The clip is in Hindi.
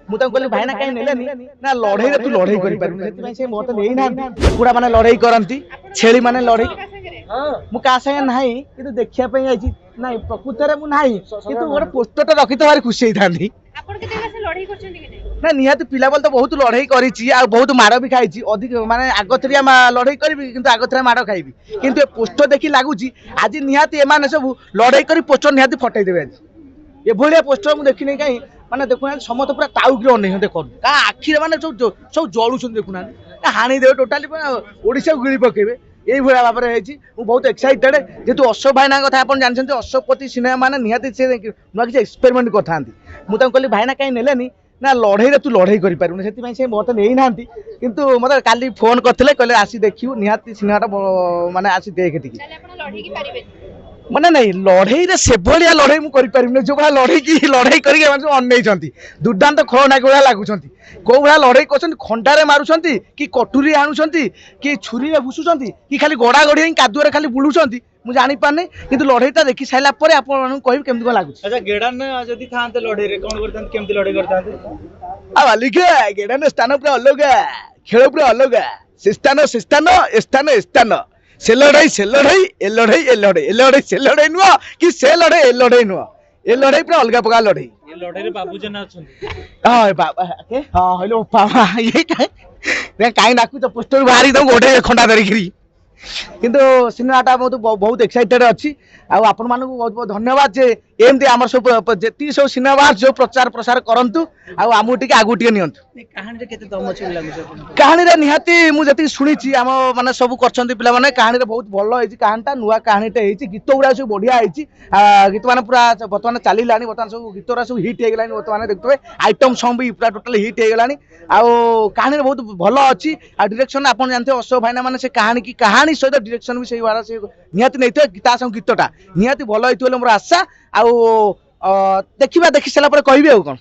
मुझे कहली भाईना कहीं नेलेनी ना लड़ई तू लड़ई कर मत नहीं कुकुड़ा माने लड़ई करती छेली माने लड़ई मु का संगे नाही किंतु देखिया पे आइछि नाही प्रकृत रे मु नाही किंतु गोटे पोस्टर तो रखी तो भारी खुशी होइथांती आपण केते बेसे लढाई करछन कि नै ना निहाती पिला बोल तो बहुत लड़ई करिछि आ बहुत माड़ भी खाइछि अधिक माने आगथरिया लड़ई करबी किंतु आगथरिया माड़ खाइबी किंतु ए पोस्टर देखि लागुछि आज निहाती ए माने सब लड़ई करी पोस्टर निहाती फटाई देबे आज ए भलिया पोस्टर मु देखि नै काई माने देखुना समस्त पूरा ताउकी अनै देखो का आखिरे माने सब जळुछन देखुना हाणी देव टोटाली ओडिसा गिळी पकेबे यही भाया भाव में बहुत एक्साइटेड जेहतु अशोक भाईना कथा आप जानते अशोकपति सिनेमा माने निहाती से नुआ किसी एक्सपेरिमेंट करते मुझे कहली भाईना कहीं नेलेनी ना लड़ई तू लड़ई कर से मत नहीं ना किंतु मत काली फोन करते कहले आसी देखियो निहाती सिनेमाटा माने आसी देख टी माने नहीं लड़ई से भाया लड़ई मुझे जो भाया लड़ई की लड़ई कर दुर्दांत खलनायक भाया लगुंट कौ भाया लड़ई कर खंडारे मारुंट कि कटुरी आणुंट कि छुरी भुषुंट कि खाली गड़ा गड़ी कादुआ खाली बुलूंट मुझे जानी पारनी किंतु लड़ईटा देखी सारा पर आप कह केमती कौन लगुच अच्छा गेड़ान जदि थांते लड़ई रे कोन करथांत केमती लड़ई करथांत आ मालिक गेड़ान स्थान पूरा अलग खेल पूरा अलग से स्थान ए स्थान से लड़ई ए लड़ई से लड़ई नुह कि से लड़ई ए लड़ई नुह ए लड़ई पूरा अलग प्रकार लड़ई ये लड़ई रे बाबूजन अछन हां बाबा के हां हेलो बाबा ये काई नाकु तो पोस्टर बाहरी दम गोटे खंडा धरिकरी किंतु सिनेमाटा बहुत एक्साइटेड अच्छी आपण मानक बहुत बहुत धन्यवाद जे एमती आम सब जी सब सिनेमा जो प्रचार प्रसार करंतु आमू टे आगू टे नि कहानी केते दम अछि लागुछ कहानी रे निहाती मुझे शुणी आम माने सब करछंती पिला माने कहानी रे बहुत भल होई कहानीटा नुआ कहानीटा होई गीत गुड़ा सब बढ़िया होई गीत माने पूरा वर्तमान चलिलानी वर्तमान सब गीत गुड़ा सब हिट हो गलानी वर्तमान देखते आइटम सॉन्ग भी पूरा टोटल हिट हो गलानी कहानी रे बहुत भल अच्छी डायरेक्शन आप जानते अशोक भाईना माने से कहानी सहित डायरेक्शन भी से वाला से निहाती नहीं गीता संग गीतटा निहाती भल होई मोर आशा देखिबा देखि सारा पर कहबी आ कोन।